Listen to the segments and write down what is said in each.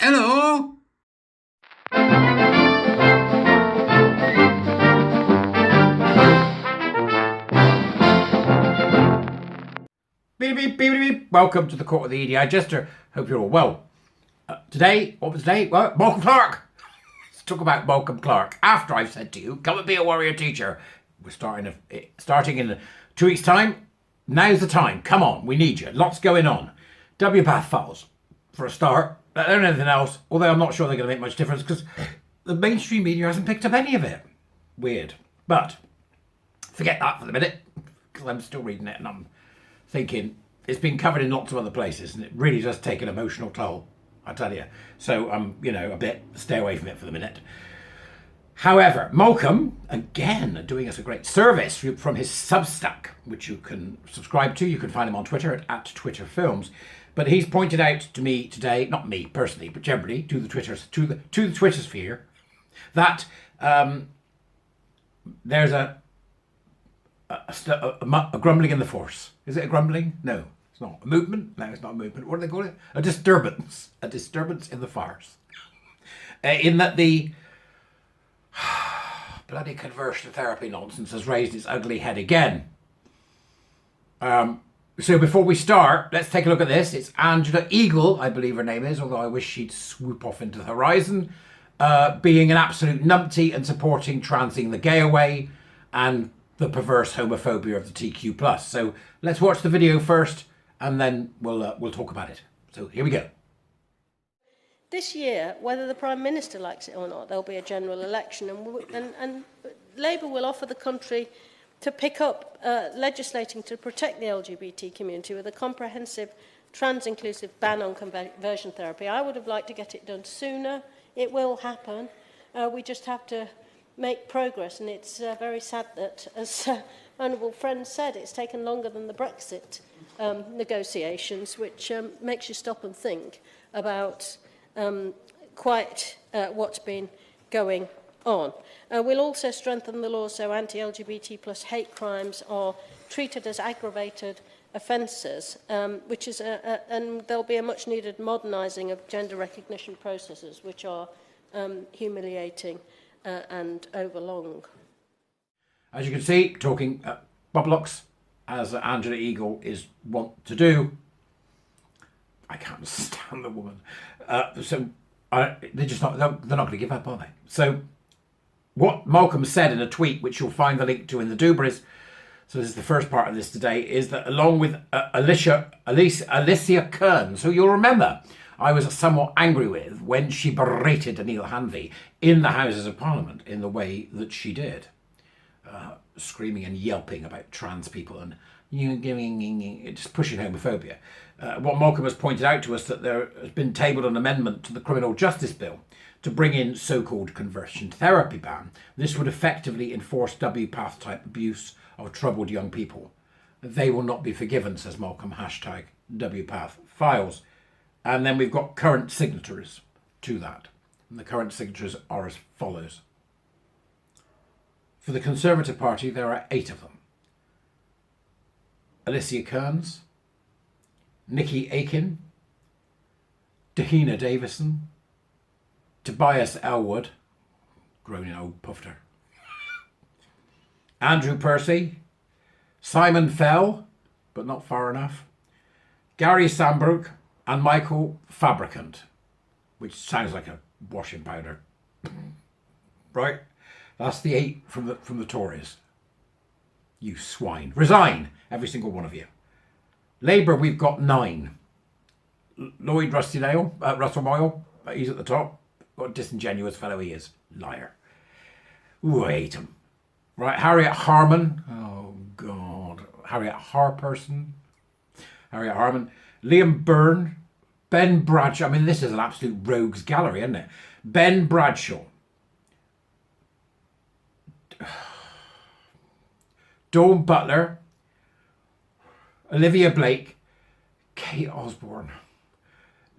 Hello? Beep, beep, beep, beep, beep. Welcome to the Court of the Edijester. Hope you're all well. Today, what was today? Well, Malcolm Clark. Let's talk about Malcolm Clark. After I've said to you, come and be a warrior teacher. We're starting in 2 weeks' time. Now's the time. Come on, we need you. Lots going on. WPATH files, for a start. I don't know anything else, although I'm not sure they're going to make much difference because the mainstream media hasn't picked up any of it. Weird. But forget that for the minute, because I'm still reading it and I'm thinking it's been covered in lots of other places and it really does take an emotional toll, I tell you. So I'm, a bit stay away from it for the minute. However, Malcolm, again, doing us a great service from his Substack, which you can subscribe to. You can find him on Twitter at @TwitterFilms. But he's pointed out to me today, not me personally, but generally to the Twitter sphere, that there's a grumbling in the force. Is it a grumbling? No, it's not. A movement? No, it's not a movement. What do they call it? A disturbance. A disturbance in the farce. In that the bloody conversion therapy nonsense has raised its ugly head again. So before we start, let's take a look at this. It's Angela Eagle, I believe her name is, although I wish she'd swoop off into the horizon, being an absolute numpty and supporting transing the gay away and the perverse homophobia of the TQ+. So let's watch the video first and then we'll talk about it. So here we go. This year, whether the Prime Minister likes it or not, there'll be a general election and Labour will offer the country to pick up legislating to protect the LGBT community with a comprehensive trans-inclusive ban on conversion therapy. I would have liked to get it done sooner. It will happen. We just have to make progress, and it's very sad that, as honourable friend said, it's taken longer than the Brexit negotiations, which makes you stop and think about what's been going on. We'll also strengthen the law so anti-LGBT plus hate crimes are treated as aggravated offences, which is and there'll be a much needed modernising of gender recognition processes, which are humiliating and overlong. As you can see, talking boblocks, as Angela Eagle is wont to do. I can't stand the woman. They're not going to give up, are they? So what Malcolm said in a tweet, which you'll find the link to in the Dubras, so this is the first part of this today, is that along with Alicia Kearns, who you'll remember I was somewhat angry with when she berated Neil Hanvey in the Houses of Parliament in the way that she did, screaming and yelping about trans people and just pushing homophobia. What Malcolm has pointed out to us that there has been tabled an amendment to the Criminal Justice Bill to bring in so-called conversion therapy ban. This would effectively enforce WPATH type abuse of troubled young people. They will not be forgiven, says Malcolm, hashtag WPATH files. And then we've got current signatories to that. And the current signatories are as follows. For the Conservative Party, there are 8 of them. Alicia Kearns, Nikki Aiken, Dahina Davison, Tobias Elwood, groaning old puffer, Andrew Percy, Simon Fell, but not far enough, Gary Sambrook, and Michael Fabricant, which sounds like a washing powder. Right? That's the 8 from the Tories. You swine. Resign, every single one of you. Labour, we've got 9. Lloyd Russell Moyle, he's at the top. What a disingenuous fellow he is. Liar. Ooh, I hate him. Right, Harriet Harman. Oh, God. Harriet Harman. Liam Byrne. Ben Bradshaw. I mean, this is an absolute rogues gallery, isn't it? Ben Bradshaw. Dawn Butler. Olivia Blake. Kate Osborne.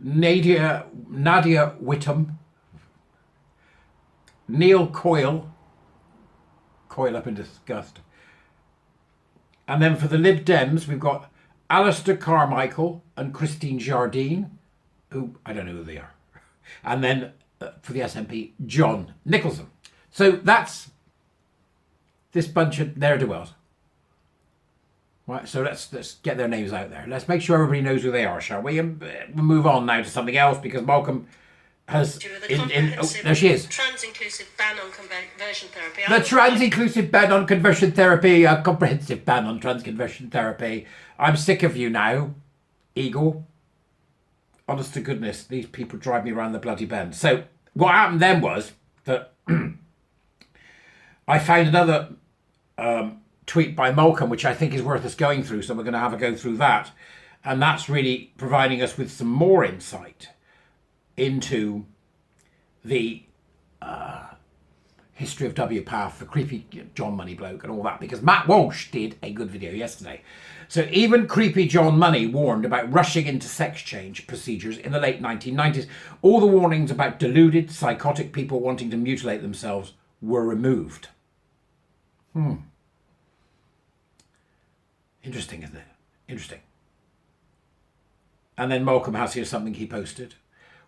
Nadia Whittam. Neil Coyle up in disgust. And then for the Lib Dems, we've got Alistair Carmichael and Christine Jardine, who I don't know who they are. And then for the SNP, John Nicholson. So that's this bunch of ne'er-do-wells. Right, so let's get their names out there. Let's make sure everybody knows who they are, shall we? And we'll move on now to something else, because Malcolm has... there she is. Trans-inclusive ban on conversion therapy. The trans-inclusive ban on conversion therapy, a comprehensive ban on trans-conversion therapy. I'm sick of you now, Eagle. Honest to goodness, these people drive me around the bloody bend. So what happened then was that I found another tweet by Malcolm, which I think is worth us going through, so we're going to have a go through that. And that's really providing us with some more insight into the history of WPATH, the creepy John Money bloke and all that, because Matt Walsh did a good video yesterday. So even creepy John Money warned about rushing into sex change procedures in the late 1990s. All the warnings about deluded, psychotic people wanting to mutilate themselves were removed. Interesting, isn't it? Interesting. And then Malcolm has here something he posted.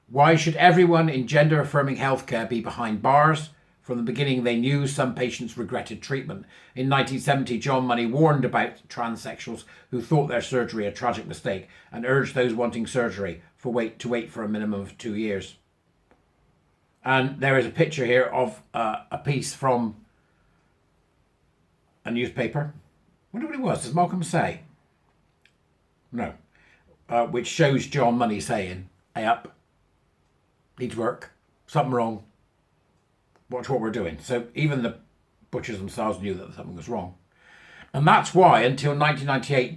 Why should everyone in gender-affirming healthcare be behind bars? From the beginning, they knew some patients regretted treatment. In 1970, John Money warned about transsexuals who thought their surgery a tragic mistake and urged those wanting surgery to wait for a minimum of 2 years. And there is a picture here of a piece from a newspaper. I wonder what it was. Does Malcolm say? No. Which shows John Money saying, "Hey up, needs work, something wrong. Watch what we're doing." So even the butchers themselves knew that something was wrong. And that's why, until 1998,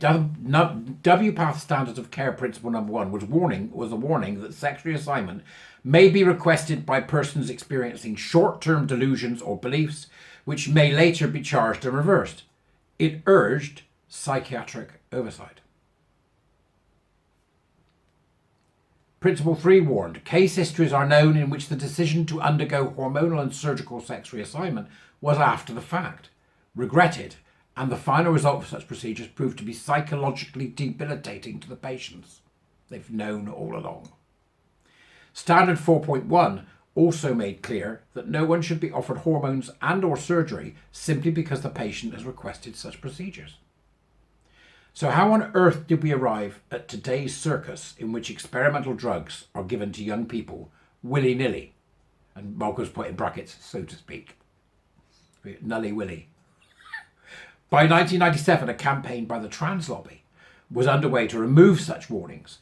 WPATH Standards of Care Principle Number 1 was a warning that sex reassignment may be requested by persons experiencing short-term delusions or beliefs, which may later be charged and reversed. It urged psychiatric oversight. Principle 3 warned, case histories are known in which the decision to undergo hormonal and surgical sex reassignment was after the fact, regretted, and the final result of such procedures proved to be psychologically debilitating to the patients. They've known all along. Standard 4.1 also made clear that no one should be offered hormones and or surgery simply because the patient has requested such procedures. So how on earth did we arrive at today's circus in which experimental drugs are given to young people willy-nilly? And Malcolm's put in brackets, so to speak. Nully-willy. By 1997, a campaign by the trans lobby was underway to remove such warnings,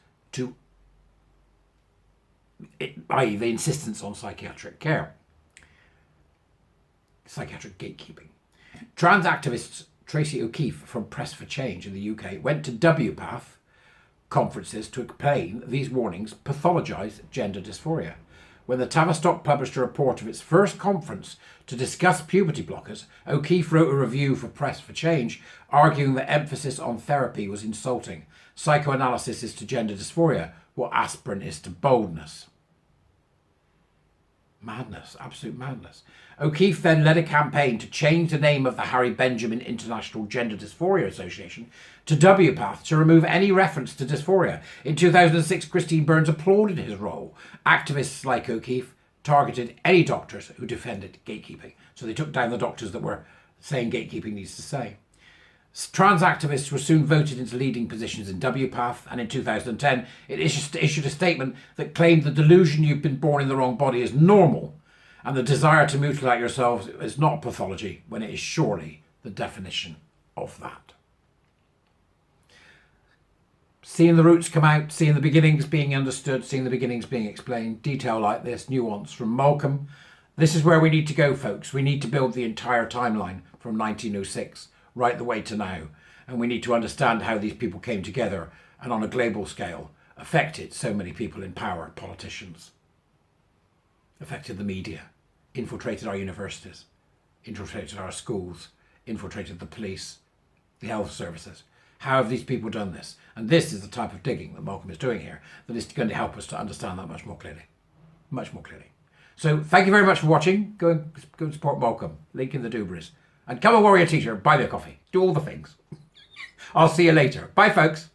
i.e. the insistence on psychiatric care. Psychiatric gatekeeping. Trans activists Tracy O'Keefe from Press for Change in the UK went to WPATH conferences to explain these warnings pathologise gender dysphoria. When the Tavistock published a report of its first conference to discuss puberty blockers, O'Keefe wrote a review for Press for Change, arguing that emphasis on therapy was insulting. Psychoanalysis is to gender dysphoria what aspirin is to boldness. Madness, absolute madness. O'Keefe then led a campaign to change the name of the Harry Benjamin International Gender Dysphoria Association to WPATH to remove any reference to dysphoria. In 2006, Christine Burns applauded his role. Activists like O'Keefe targeted any doctors who defended gatekeeping. So they took down the doctors that were saying gatekeeping needs to stay. Trans activists were soon voted into leading positions in WPATH, and in 2010 it issued a statement that claimed the delusion you've been born in the wrong body is normal, and the desire to mutilate yourselves is not pathology, when it is surely the definition of that. Seeing the roots come out, seeing the beginnings being understood, seeing the beginnings being explained, detail like this, nuance from Malcolm. This is where we need to go, folks. We need to build the entire timeline from 1906 right the way to now. And we need to understand how these people came together and on a global scale affected so many people in power, politicians, affected the media, infiltrated our universities, infiltrated our schools, infiltrated the police, the health services. How have these people done this? And this is the type of digging that Malcolm is doing here that is going to help us to understand that much more clearly. Much more clearly. So thank you very much for watching. Go and support Malcolm. Link in the doobries. And come a warrior teacher, buy me a coffee. Do all the things. I'll see you later. Bye, folks.